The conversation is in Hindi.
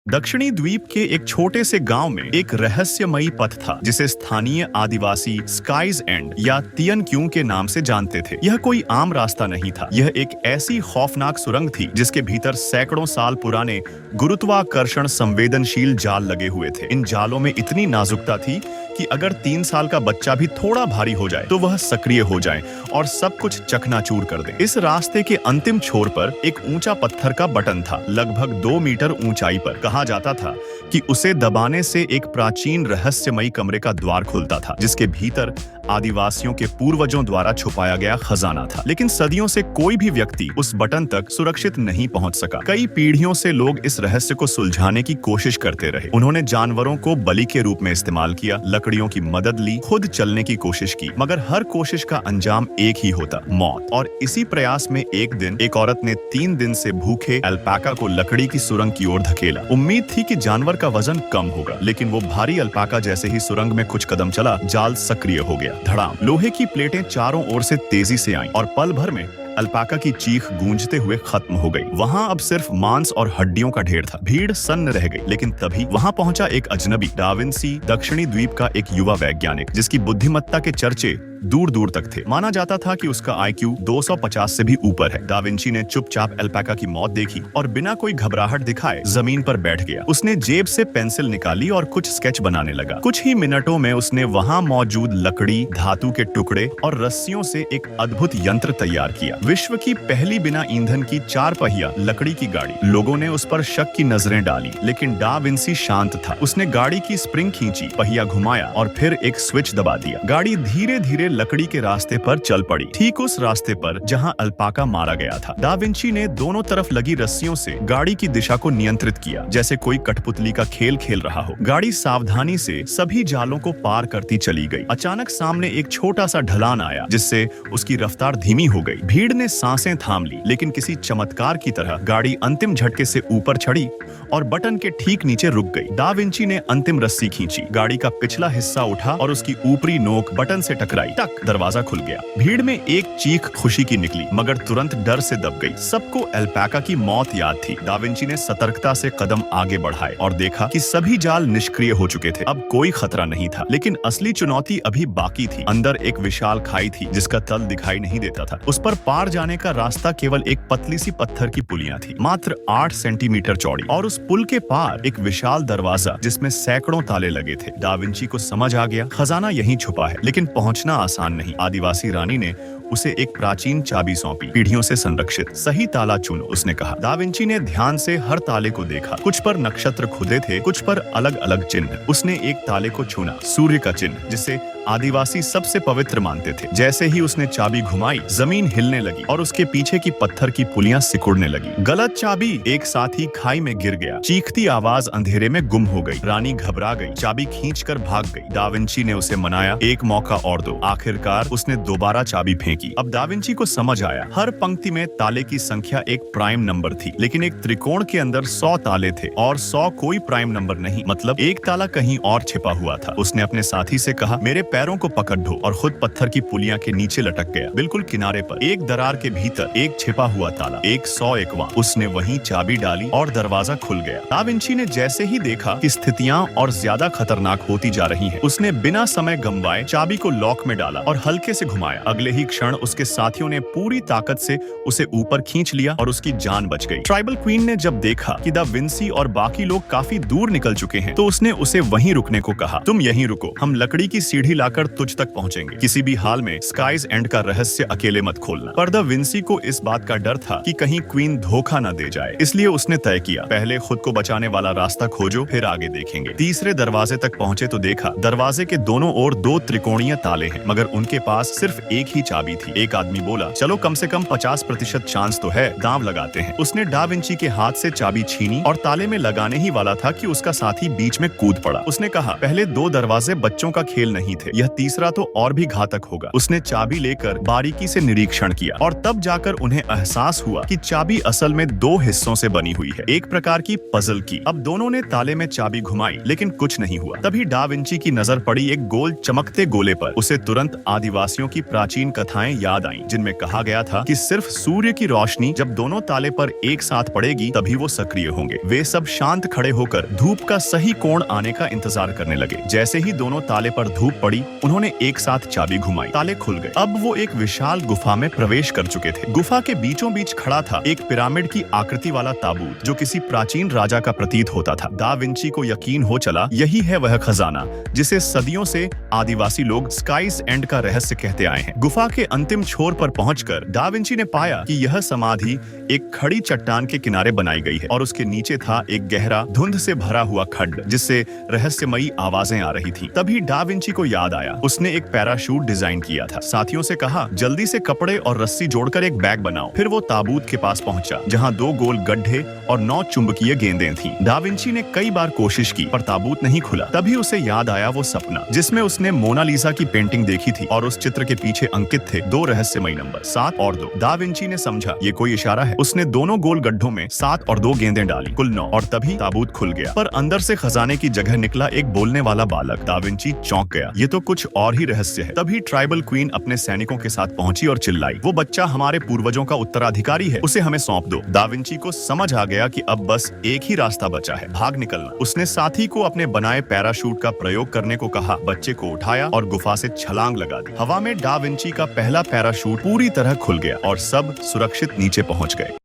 दक्षिणी द्वीप के एक छोटे से गांव में एक रहस्यमयी पथ था जिसे स्थानीय आदिवासी स्काइज एंड या तियन क्यू के नाम से जानते थे। यह कोई आम रास्ता नहीं था। यह एक ऐसी खौफनाक सुरंग थी जिसके भीतर सैकड़ों साल पुराने गुरुत्वाकर्षण संवेदनशील जाल लगे हुए थे। इन जालों में इतनी नाजुकता थी कि अगर 3 साल का बच्चा भी थोड़ा भारी हो जाए तो वह सक्रिय हो जाए और सब कुछ चकनाचूर कर दे। इस रास्ते के अंतिम छोर पर एक ऊंचा पत्थर का बटन था, लगभग 2 मीटर ऊंचाई पर। कहा जाता था कि उसे दबाने से एक प्राचीन रहस्यमयी कमरे का द्वार खुलता था जिसके भीतर आदिवासियों के पूर्वजों द्वारा छुपाया गया खजाना था। लेकिन सदियों से कोई भी व्यक्ति उस बटन तक सुरक्षित नहीं पहुंच सका। कई पीढ़ियों से लोग इस रहस्य को सुलझाने की कोशिश करते रहे। उन्होंने जानवरों को बलि के रूप में इस्तेमाल किया, लकड़ियों की मदद ली, खुद चलने की कोशिश की, मगर हर कोशिश का अंजाम एक ही होता, मौत। और इसी प्रयास में एक दिन एक औरत ने 3 दिन से भूखे अल्पाका को लकड़ी की सुरंग की ओर धकेला। उम्मीद थी कि जानवर का वजन कम होगा, लेकिन वो भारी अल्पाका जैसे ही सुरंग में कुछ कदम चला, जाल सक्रिय हो गया। धड़ाम। लोहे की प्लेटें चारों ओर से तेजी से आईं और पल भर में अल्पाका की चीख गूंजते हुए खत्म हो गई। वहां अब सिर्फ मांस और हड्डियों का ढेर था। भीड़ सन्न रह गई। लेकिन तभी वहां पहुंचा एक अजनबी, डा विंसी, दक्षिणी द्वीप का एक युवा वैज्ञानिक जिसकी बुद्धिमत्ता के चर्चे दूर दूर तक थे। माना जाता था कि उसका IQ 250 से भी ऊपर है। दा विंची ने चुपचाप अल्पाका की मौत देखी और बिना कोई घबराहट दिखाए जमीन पर बैठ गया। उसने जेब से पेंसिल निकाली और कुछ स्केच बनाने लगा। कुछ ही मिनटों में उसने वहां मौजूद लकड़ी, धातु के टुकड़े और रस्सियों से एक अद्भुत यंत्र तैयार किया। विश्व की पहली बिना ईंधन की 4 पहिया लकड़ी की गाड़ी। लोगों ने उस पर शक की नजरें डाली, लेकिन डा विंसी शांत था। उसने गाड़ी की स्प्रिंग खींची, पहिया घुमाया और फिर एक स्विच दबा दिया। गाड़ी धीरे धीरे लकड़ी के रास्ते पर चल पड़ी, ठीक उस रास्ते पर जहां अल्पाका मारा गया था। दा विंची ने दोनों तरफ लगी रस्सियों से गाड़ी की दिशा को नियंत्रित किया, जैसे कोई कठपुतली का खेल खेल रहा हो। गाड़ी सावधानी से सभी जालों को पार करती चली गई। अचानक सामने एक छोटा सा ढलान आया जिससे उसकी रफ्तार धीमी हो गई। भीड़ ने सांसें थाम ली, लेकिन किसी चमत्कार की तरह गाड़ी अंतिम झटके से ऊपर चढ़ी और बटन के ठीक नीचे रुक गई। दा विंची ने अंतिम रस्सी खींची, गाड़ी का पिछला हिस्सा उठा और उसकी ऊपरी नोक बटन से टकराई। टक, दरवाजा खुल गया। भीड़ में एक चीख खुशी की निकली, मगर तुरंत डर से दब गई। सबको अल्पाका की मौत याद थी। दा विंची ने सतर्कता से कदम आगे बढ़ाए और देखा कि सभी जाल निष्क्रिय हो चुके थे। अब कोई खतरा नहीं था, लेकिन असली चुनौती अभी बाकी थी। अंदर एक विशाल खाई थी जिसका तल दिखाई नहीं देता था। उस पर पार जाने का रास्ता केवल एक पतली सी पत्थर की पुलिया थी, मात्र 8 सेंटीमीटर चौड़ी, और उस पुल के पार एक विशाल दरवाजा जिसमें सैकड़ों ताले लगे थे। दा विंची को समझ आ गया, खजाना यहीं छुपा है, लेकिन पहुंचना आसान नहीं। आदिवासी रानी ने उसे एक प्राचीन चाबी सौंपी, पीढ़ियों से संरक्षित। सही ताला चुनो, उसने कहा। दा विंची ने ध्यान से हर ताले को देखा। कुछ पर नक्षत्र खुदे थे, कुछ पर अलग अलग चिन्ह। उसने एक ताले को चुना, सूर्य का चिन्ह, जिसे आदिवासी सबसे पवित्र मानते थे। जैसे ही उसने चाबी घुमाई, जमीन हिलने लगी और उसके पीछे की पत्थर की पुलियां सिकुड़ने लगी। गलत चाबी एक साथ ही खाई में गिर गया। चीखती आवाज अंधेरे में गुम हो गई। रानी घबरा गई, चाबी खींचकर भाग गई। दा विंची ने उसे मनाया, एक मौका और दो। आखिरकार उसने दोबारा चाबी फेंकी। अब दा विंची को समझ आया, हर पंक्ति में ताले की संख्या एक प्राइम नंबर थी, लेकिन एक त्रिकोण के अंदर 100 ताले थे और 100 कोई प्राइम नंबर नहीं, मतलब एक ताला कहीं और छिपा हुआ था। उसने अपने साथी से कहा, मेरे पैरों को पकड़ दो, और खुद पत्थर की पुलिया के नीचे लटक गया। बिल्कुल किनारे पर एक दरार के भीतर एक छिपा हुआ ताला, एक 101वां। उसने वहीं चाबी डाली और दरवाजा खुल गया। दा विंची ने जैसे ही देखा कि स्थितियां और ज्यादा खतरनाक होती जा रही हैं, उसने बिना समय गंवाए चाबी को लॉक में डाला और हल्के से घुमाया। अगले ही क्षण उसके साथियों ने पूरी ताकत से उसे ऊपर खींच लिया और उसकी जान बच गई। ट्राइबल क्वीन ने जब देखा कि दा विंसी और बाकी लोग काफी दूर निकल चुके हैं, तो उसने उसे वहीं रुकने को कहा। तुम यहीं रुको, हम लकड़ी की सीढ़ी लाकर तुझ तक पहुंचेंगे। किसी भी हाल में स्काइज एंड का रहस्य अकेले मत खोलना। पर दा विंसी को इस बात का डर था कि कहीं क्वीन धोखा न दे जाए, इसलिए उसने तय किया, पहले खुद को बचाने वाला रास्ता खोजो, फिर आगे देखेंगे। तीसरे दरवाजे तक पहुंचे तो देखा दरवाजे के दोनों ओर 2 त्रिकोणीय ताले हैं, मगर उनके पास सिर्फ एक ही चाबी थी। एक आदमी बोला, चलो कम से कम 50% चांस तो है, दांव लगाते हैं। उसने डा विंची के हाथ से चाबी छीनी और ताले में लगाने ही वाला था कि उसका साथी बीच में कूद पड़ा। उसने कहा, पहले 2 दरवाजे बच्चों का खेल नहीं थे, यह तीसरा तो और भी घातक होगा। उसने चाबी लेकर बारीकी से निरीक्षण किया और तब जाकर उन्हें एहसास हुआ कि चाबी असल में 2 हिस्सों से बनी हुई है, एक प्रकार की पजल की। अब दोनों ने ताले में चाबी घुमाई, लेकिन कुछ नहीं हुआ। तभी डा विंची की नजर पड़ी एक गोल चमकते गोले पर। उसे तुरंत आदिवासियों की प्राचीन कथाएं घटनाएं याद आईं, जिनमें कहा गया था कि सिर्फ सूर्य की रोशनी जब दोनों ताले पर एक साथ पड़ेगी तभी वो सक्रिय होंगे। वे सब शांत खड़े होकर धूप का सही कोण आने का इंतजार करने लगे। जैसे ही दोनों ताले पर धूप पड़ी, उन्होंने एक साथ चाबी घुमाई, ताले खुल गए। अब वो एक विशाल गुफा में प्रवेश कर चुके थे। गुफा के बीचों बीच खड़ा था एक पिरामिड की आकृति वाला ताबूत, जो किसी प्राचीन राजा का प्रतीत होता था। दा विंची को यकीन हो चला, यही है वह खजाना जिसे सदियों से आदिवासी लोग स्काइज एंड का रहस्य कहते आए हैं। गुफा के अंतिम छोर पर पहुंचकर दा विंची ने पाया कि यह समाधि एक खड़ी चट्टान के किनारे बनाई गई है और उसके नीचे था एक गहरा धुंध से भरा हुआ खड्ड, जिससे रहस्यमयी आवाजें आ रही थी। तभी दा विंची को याद आया, उसने एक पैराशूट डिजाइन किया था। साथियों से कहा, जल्दी से कपड़े और रस्सी जोड़कर एक बैग बनाओ। फिर वो ताबूत के पास पहुंचा, जहां 2 गोल गड्ढे और 9 चुंबकीय गेंदें थीं। दा विंची ने कई बार कोशिश की, पर ताबूत नहीं खुला। तभी उसे याद आया वो सपना जिसमें उसने मोनालिसा की पेंटिंग देखी थी और उस चित्र के पीछे अंकित थे 2 रहस्यमयी नंबर, 7 और 2। दा विंची ने समझा ये कोई इशारा है। उसने दोनों गोल गड्ढों में 7 और 2 गेंदें डाली, कुल 9, और तभी ताबूत खुल गया। पर अंदर से खजाने की जगह निकला एक बोलने वाला बालक। दा विंची चौंक गया, ये तो कुछ और ही रहस्य है। तभी ट्राइबल क्वीन अपने सैनिकों के साथ पहुंची और चिल्लाई, वो बच्चा हमारे पूर्वजों का उत्तराधिकारी है, उसे हमें सौंप दो। दा विंची को समझ आ गया कि अब बस एक ही रास्ता बचा है, भाग निकलना। उसने साथी को अपने बनाए पैराशूट का प्रयोग करने को कहा, बच्चे को उठाया और गुफा से छलांग लगा दी। हवा में दा विंची का पहला पैराशूट पूरी तरह खुल गया और सब सुरक्षित नीचे पहुंच गए।